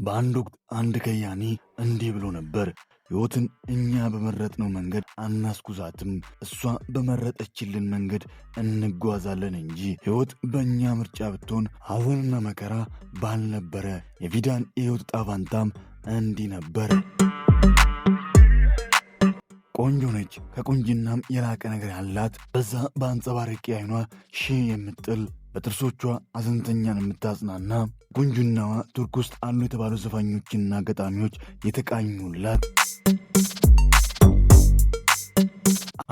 በአንድ ወቅት አንድ ከያኒ እንዲህ ብሎ ነበር። ሕይወትን እኛ በመረጥነው መንገድ አናስኩዛትም፣ እሷ በመረጠችልን መንገድ እንጓዛለን እንጂ። ሕይወት በእኛ ምርጫ ብትሆን ሐዘንና መከራ ባልነበረ። የቪዳን የሕይወት ዕጣ ፈንታም እንዲህ ነበር። ቆንጆ ነች፣ ከቁንጅናም የላቀ ነገር ያላት፣ በዛ በአንጸባራቂ አይኗ ሺህ የምጥል፣ በጥርሶቿ አዘንተኛን የምታጽናና፣ ቁንጅናዋ ቱርክ ውስጥ አሉ የተባሉ ዘፋኞችና ገጣሚዎች የተቃኙላት።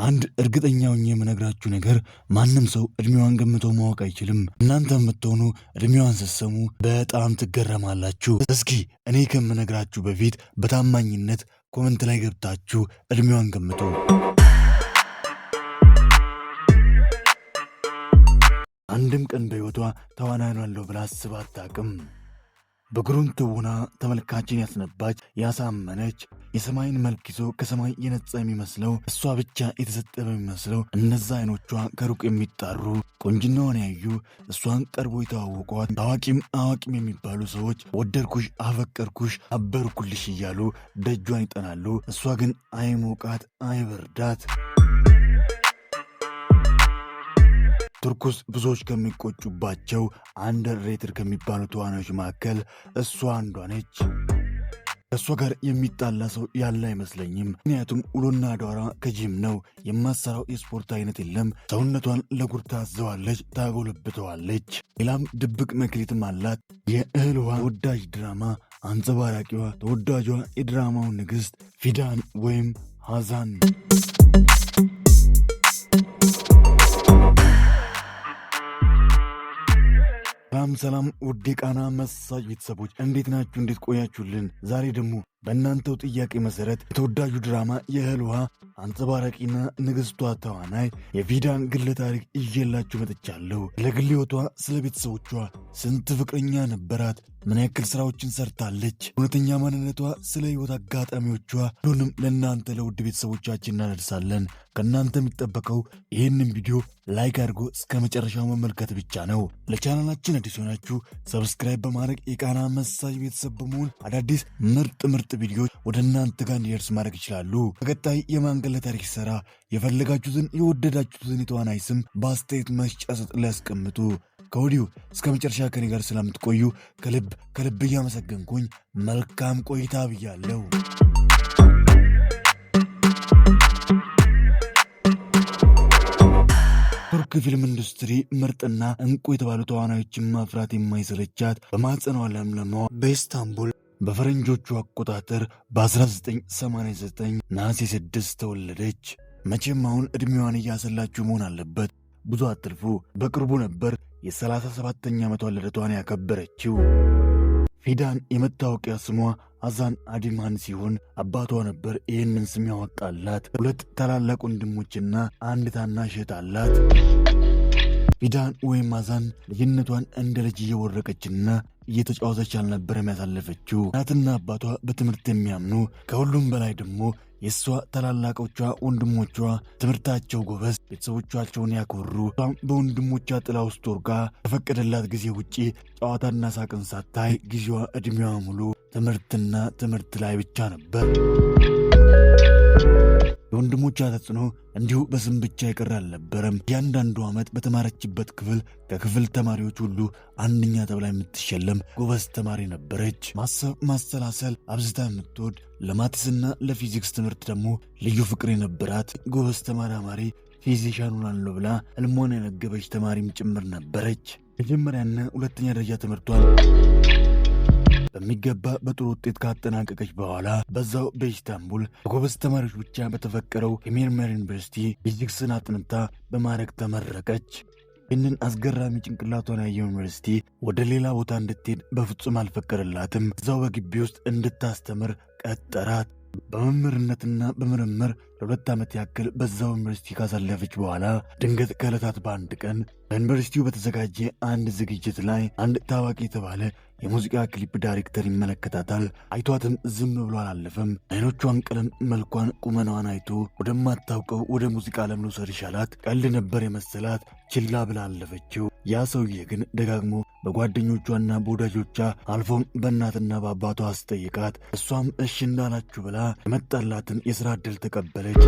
አንድ እርግጠኛ ሆኜ የምነግራችሁ ነገር ማንም ሰው እድሜዋን ገምቶ ማወቅ አይችልም። እናንተ የምትሆኑ እድሜዋን ስትሰሙ በጣም ትገረማላችሁ። እስኪ እኔ ከምነግራችሁ በፊት በታማኝነት ኮመንት ላይ ገብታችሁ እድሜዋን ገምቶ። አንድም ቀን በሕይወቷ ተዋናይኗለሁ ብላ አስባ አታውቅም። በግሩም ትወና ተመልካችን ያስነባች ያሳመነች፣ የሰማይን መልክ ይዞ ከሰማይ የነጻ የሚመስለው እሷ ብቻ የተሰጠ በሚመስለው እነዛ አይኖቿ ከሩቅ የሚጣሩ፣ ቁንጅናዋን ያዩ እሷን ቀርቦ የተዋወቋት ታዋቂም አዋቂም የሚባሉ ሰዎች ወደድኩሽ፣ አፈቀርኩሽ፣ አበርኩልሽ እያሉ ደጇን ይጠናሉ። እሷ ግን አይሞቃት አይበርዳት። ቱርክ ውስጥ ብዙዎች ከሚቆጩባቸው አንደርሬትድ ከሚባሉ ተዋናዮች መካከል እሷ አንዷ ነች። ከእሷ ጋር የሚጣላ ሰው ያለ አይመስለኝም። ምክንያቱም ውሎና አዳሯ ከጂም ነው። የማሰራው የስፖርት አይነት የለም። ሰውነቷን ለጉር ታዘዋለች፣ ታጎለብተዋለች። ሌላም ድብቅ መክሊትም አላት። የእህል ውሃ ተወዳጅ ድራማ አንጸባራቂዋ ተወዳጇ የድራማው ንግሥት ፊዳን ወይም ሐዛን። ሰላም ውድ የቃና መሳጅ ቤተሰቦች እንዴት ናችሁ? እንዴት ቆያችሁልን? ዛሬ ደግሞ በእናንተው ጥያቄ መሰረት የተወዳጁ ድራማ የእህል ውሃ አንጸባራቂና ንግሥቷ ተዋናይ የቪዳን ግለ ታሪክ ይዤላችሁ መጥቻለሁ። ስለ ግል ሕይወቷ፣ ስለ ቤተሰቦቿ፣ ስንት ፍቅረኛ ነበራት፣ ምን ያክል ሥራዎችን ሰርታለች፣ እውነተኛ ማንነቷ፣ ስለ ሕይወት አጋጣሚዎቿ ሁሉንም ለእናንተ ለውድ ቤተሰቦቻችን እናደርሳለን። ከእናንተ የሚጠበቀው ይህንን ቪዲዮ ላይክ አድርጎ እስከ መጨረሻው መመልከት ብቻ ነው። ለቻናላችን አዲስ ሆናችሁ ሰብስክራይብ በማድረግ የቃና መሳጅ ቤተሰብ በመሆን አዳዲስ ምርጥ ቪዲዮዎች ወደ እናንተ ጋር እንዲደርስ ማድረግ ይችላሉ። በቀጣይ የማን ግለ ታሪክ ሰራ የፈለጋችሁትን የወደዳችሁትን የተዋናይ ስም በአስተያየት መስጫ ሳጥን ላይ ያስቀምጡ። ከወዲሁ እስከ መጨረሻ ከኔ ጋር ስለምትቆዩ ከልብ እያመሰገንኩኝ መልካም ቆይታ ብያለሁ። ቱርክ ፊልም ኢንዱስትሪ ምርጥና እንቁ የተባሉ ተዋናዮችን ማፍራት የማይሰለቻት በማጸኗ ለምለማዋ በኢስታንቡል በፈረንጆቹ አቆጣጠር በ1989 ነሐሴ 6 ተወለደች። መቼም አሁን ዕድሜዋን እያሰላችሁ መሆን አለበት። ብዙ አትልፉ። በቅርቡ ነበር የ37ኛ ዓመቷን ልደቷን ያከበረችው። ፊዳን የመታወቂያ ስሟ ሐዛን አዲማን ሲሆን አባቷ ነበር ይህንን ስም ያወጣላት። 2 ታላላቅ ወንድሞችና አንድ ታናሽ እህት አላት። ፊዳን ወይም ሐዛን ልጅነቷን እንደ ልጅ እየወረቀችና እየተጫወተች አልነበረም ያሳለፈችው። እናትና አባቷ በትምህርት የሚያምኑ፣ ከሁሉም በላይ ደግሞ የእሷ ታላላቆቿ ወንድሞቿ ትምህርታቸው ጎበዝ፣ ቤተሰቦቻቸውን ያኮሩ፣ በወንድሞቿ ጥላ ውስጥ ወርጋ ከፈቀደላት ጊዜ ውጪ ጨዋታና ሳቅን ሳታይ ጊዜዋ ዕድሜዋ ሙሉ ትምህርትና ትምህርት ላይ ብቻ ነበር። የወንድሞቿ ተጽዕኖ እንዲሁ በስም ብቻ ይቀር አልነበረም። እያንዳንዱ ዓመት በተማረችበት ክፍል ከክፍል ተማሪዎች ሁሉ አንደኛ ተብላ የምትሸለም ጎበዝ ተማሪ ነበረች። ማሰብ ማሰላሰል አብዝታ የምትወድ፣ ለማትስና ለፊዚክስ ትምህርት ደግሞ ልዩ ፍቅር የነበራት ጎበዝ ተመራማሪ፣ ፊዚሻን ሆናለሁ ብላ ሕልሟን የነገበች ተማሪም ጭምር ነበረች። መጀመሪያና ሁለተኛ ደረጃ ትምህርቷን በሚገባ በጥሩ ውጤት ካጠናቀቀች በኋላ በዛው በኢስታንቡል በጎበዝ ተማሪዎች ብቻ በተፈቀረው የሜርሜር ዩኒቨርሲቲ ፊዚክስን አጥንታ በማዕረግ ተመረቀች። ይህንን አስገራሚ ጭንቅላቷን ያየው ዩኒቨርሲቲ ወደ ሌላ ቦታ እንድትሄድ በፍጹም አልፈቀደላትም። እዛው በግቢ ውስጥ እንድታስተምር ቀጠራት። በመምህርነትና በምርምር ለ2 ዓመት ያክል በዛው ዩኒቨርሲቲ ካሳለፈች በኋላ ድንገት ከዕለታት በአንድ ቀን በዩኒቨርሲቲው በተዘጋጀ አንድ ዝግጅት ላይ አንድ ታዋቂ የተባለ የሙዚቃ ክሊፕ ዳይሬክተር ይመለከታታል። አይቷትም ዝም ብሎ አላለፈም። አይኖቿን ቀለም፣ መልኳን፣ ቁመናዋን አይቶ ወደማታውቀው ወደ ሙዚቃ ዓለም ልውሰድሽ አላት። ቀልድ ነበር የመሰላት፣ ችላ ብላ አለፈችው። ያ ሰውዬ ግን ደጋግሞ በጓደኞቿና በወዳጆቿ አልፎም በእናትና በአባቷ አስጠይቃት እሷም እሺ እንዳላችሁ ብላ የመጣላትን የሥራ ዕድል ተቀበለች።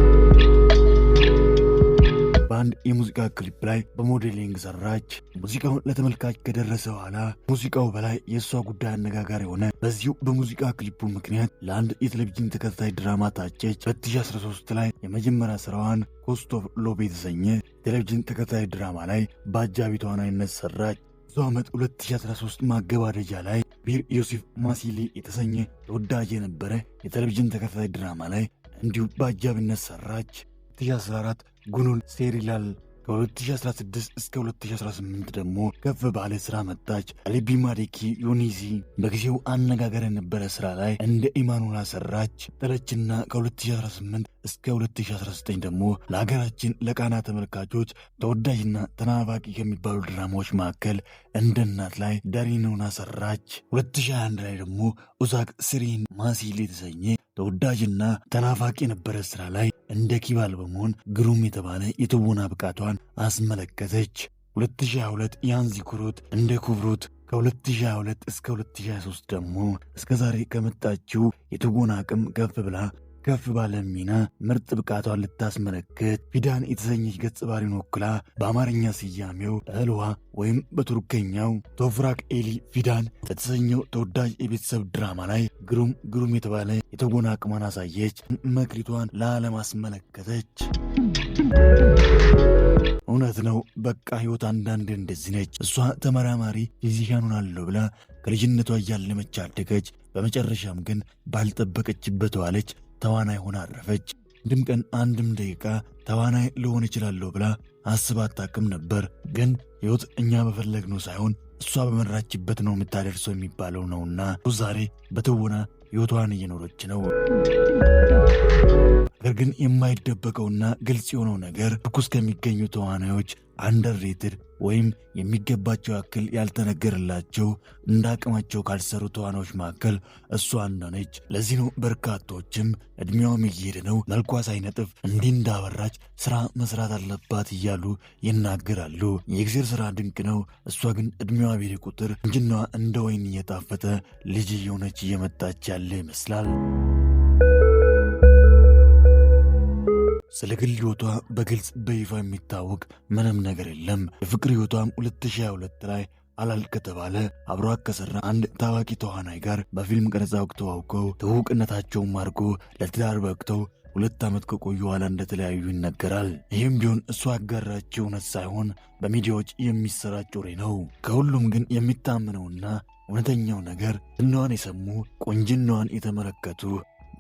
በአንድ የሙዚቃ ክሊፕ ላይ በሞዴሊንግ ሰራች። ሙዚቃው ለተመልካች ከደረሰ በኋላ ሙዚቃው በላይ የእሷ ጉዳይ አነጋጋሪ ሆነ። በዚሁ በሙዚቃ ክሊፑ ምክንያት ለአንድ የቴሌቪዥን ተከታታይ ድራማ ታጨች። 2013 ላይ የመጀመሪያ ስራዋን ኮስት ኦፍ ሎቭ የተሰኘ ቴሌቪዥን ተከታታይ ድራማ ላይ በአጃቢ ተዋናይነት ሰራች። በዚሁ ዓመት 2013 ማገባደጃ ላይ ቢር ዮሴፍ ማሲሊ የተሰኘ ተወዳጅ የነበረ የቴሌቪዥን ተከታታይ ድራማ ላይ እንዲሁ በአጃቢነት ሰራች። 2014 ጉኑል ሴሪላል ከ2016 እስከ 2018 ደግሞ ከፍ ባለ ስራ መጣች። አሊቢ ማዴኪ ዩኒዚ በጊዜው አነጋገር የነበረ ስራ ላይ እንደ ኢማኑላ ሰራች ጠለችና ከ2018 እስከ 2019 ደግሞ ለሀገራችን ለቃና ተመልካቾች ተወዳጅና ተናፋቂ ከሚባሉ ድራማዎች መካከል እንደ እናት ላይ ዳሪኖና ሰራች። 2021 ላይ ደግሞ ኡዛክ ስሪን ማሲል የተሰኘ ተወዳጅና ተናፋቂ የነበረ ስራ ላይ እንደ ኪባል በመሆን ግሩም የተባለ የትወና ብቃቷን አስመለከተች። 2022 ያንዚኩሩት እንደ ኩብሩት ከ2022 እስከ 2023 ደግሞ እስከ ዛሬ ከመጣችው የትወና አቅም ከፍ ባለ ሚና ምርጥ ብቃቷን ልታስመለክት ፊዳን የተሰኘች ገጸ ባህሪን ወክላ በአማርኛ ስያሜው እህልዋ ወይም በቱርከኛው ቶፍራክ ኤሊ ፊዳን በተሰኘው ተወዳጅ የቤተሰብ ድራማ ላይ ግሩም የተባለ የተወና አቅሟን አሳየች። መክሊቷን ለዓለም አስመለከተች። እውነት ነው፣ በቃ ህይወት አንዳንድ እንደዚህ ነች። እሷ ተመራማሪ ፊዚሻን ሆናለሁ ብላ ከልጅነቷ እያለመች አደገች። በመጨረሻም ግን ባልጠበቀችበት ዋለች ተዋናይ ሆና አረፈች። አንድም ቀን አንድም ደቂቃ ተዋናይ ልሆን እችላለሁ ብላ አስባ አታውቅም ነበር። ግን ህይወት እኛ በፈለግነው ሳይሆን እሷ በመራችበት ነው የምታደርሰው የሚባለው ነውና ዛሬ በትወና ህይወቷን እየኖረች ነው። ነገር ግን የማይደበቀውና ግልጽ የሆነው ነገር ርኩስ ከሚገኙ ተዋናዮች አንደርሬትድ ወይም የሚገባቸው ያክል ያልተነገረላቸው እንደ አቅማቸው ካልሰሩ ተዋናዮች መካከል እሷ አንዷ ነች። ለዚህ ነው በርካቶችም ዕድሜዋም እየሄደ ነው፣ መልኳ ሳይነጥፍ እንዲህ እንዳበራች ስራ መስራት አለባት እያሉ ይናገራሉ። የእግዚአብሔር ስራ ድንቅ ነው። እሷ ግን ዕድሜዋ በሄደ ቁጥር እንጅናዋ እንደ ወይን እየጣፈጠ ልጅ እየሆነች እየመጣች ያለ ይመስላል። ስለ ግል ሕይወቷ በግልጽ በይፋ የሚታወቅ ምንም ነገር የለም። የፍቅር ሕይወቷም 2022 ላይ አላል ከተባለ አብሯት ከሠራ አንድ ታዋቂ ተዋናይ ጋር በፊልም ቀረጻ ወቅት ተዋውቀው ትውውቅነታቸውን አድርጎ ለትዳር በቅተው 2 ዓመት ከቆዩ በኋላ እንደተለያዩ ይነገራል። ይህም ቢሆን እሷ ያጋራችው እውነት ሳይሆን በሚዲያዎች የሚሰራጭ ወሬ ነው። ከሁሉም ግን የሚታመነውና እውነተኛው ነገር ዝናዋን የሰሙ ቆንጅናዋን የተመለከቱ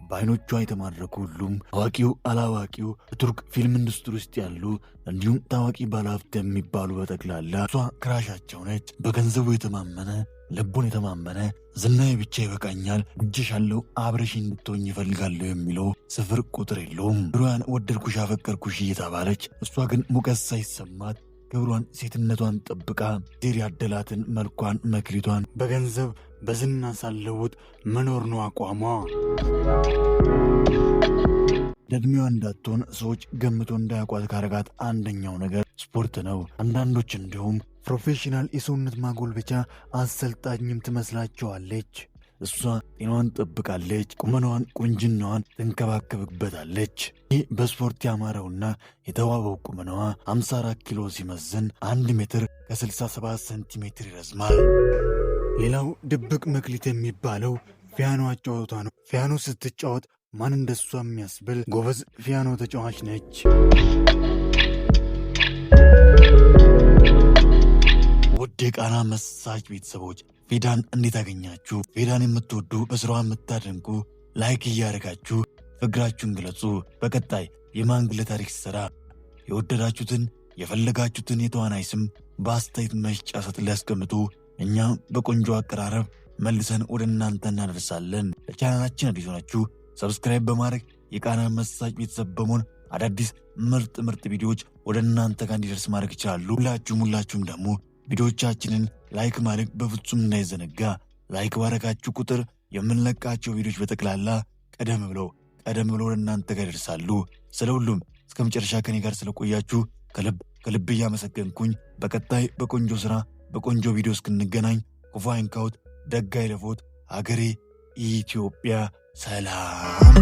በዓይኖቿ የተማረኩ ሁሉም አዋቂው አላዋቂው በቱርክ ፊልም ኢንዱስትሪ ውስጥ ያሉ እንዲሁም ታዋቂ ባለሀብት የሚባሉ በጠቅላላ እሷ ክራሻቸው ነች። በገንዘቡ የተማመነ ልቡን የተማመነ ዝናዬ ብቻ ይበቃኛል፣ እጅሻለሁ፣ አብረሽ እንድትሆኝ ይፈልጋለሁ የሚለው ስፍር ቁጥር የለውም። ድሮያን ወደድኩሽ አፈቀርኩሽ እየተባለች እሷ ግን ሙቀት ሳይሰማት ክብሯን ሴትነቷን ጠብቃ ዜር ያደላትን መልኳን መክሊቷን በገንዘብ በዝና ሳለውጥ መኖር ነው አቋሟ። ለዕድሜዋ እንዳትሆን ሰዎች ገምቶ እንዳያውቋት ካረጋት አንደኛው ነገር ስፖርት ነው። አንዳንዶች እንዲሁም ፕሮፌሽናል የሰውነት ማጎልበቻ አሰልጣኝም ትመስላቸዋለች። እሷ ጤናዋን ጠብቃለች፣ ቁመናዋን ቁንጅናዋን ትንከባከብበታለች። ይህ በስፖርት ያማረውና የተዋበው ቁመናዋ 54 ኪሎ ሲመዝን 1 ሜትር ከ67 ሴንቲሜትር ይረዝማል። ሌላው ድብቅ መክሊት የሚባለው ፒያኖ አጫወቷ ነው። ፒያኖ ስትጫወት ማን እንደሷ የሚያስብል ጎበዝ ፒያኖ ተጫዋች ነች። ውድ የቃና መሳጭ ቤተሰቦች ፊዳን እንዴት አገኛችሁ? ፊዳን የምትወዱ በስራዋ የምታደንቁ ላይክ እያደረጋችሁ ፍቅራችሁን ግለጹ። በቀጣይ የማን ግለ ታሪክ ሲሰራ የወደዳችሁትን የፈለጋችሁትን የተዋናይ ስም በአስተያየት መስጫ ሳጥን ላይ ያስቀምጡ። እኛም በቆንጆ አቀራረብ መልሰን ወደ እናንተ እናደርሳለን። ለቻናላችን አዲስ ሆናችሁ ሰብስክራይብ በማድረግ የቃና መሳጭ ቤተሰብ በመሆን አዳዲስ ምርጥ ቪዲዮዎች ወደ እናንተ ጋር እንዲደርስ ማድረግ ይችላሉ። ሁላችሁም ደግሞ ቪዲዮዎቻችንን ላይክ ማድረግ በፍጹም እንዳይዘነጋ። ላይክ ባረጋችሁ ቁጥር የምንለቃቸው ቪዲዮዎች በጠቅላላ ቀደም ብለው ወደ እናንተ ጋር ይደርሳሉ። ስለ ሁሉም እስከ መጨረሻ ከኔ ጋር ስለቆያችሁ ከልብ እያመሰገንኩኝ በቀጣይ በቆንጆ ስራ በቆንጆ ቪዲዮ እስክንገናኝ ክፉ አይንካዎት፣ ደግ አይለፎት። አገሬ ኢትዮጵያ ሰላም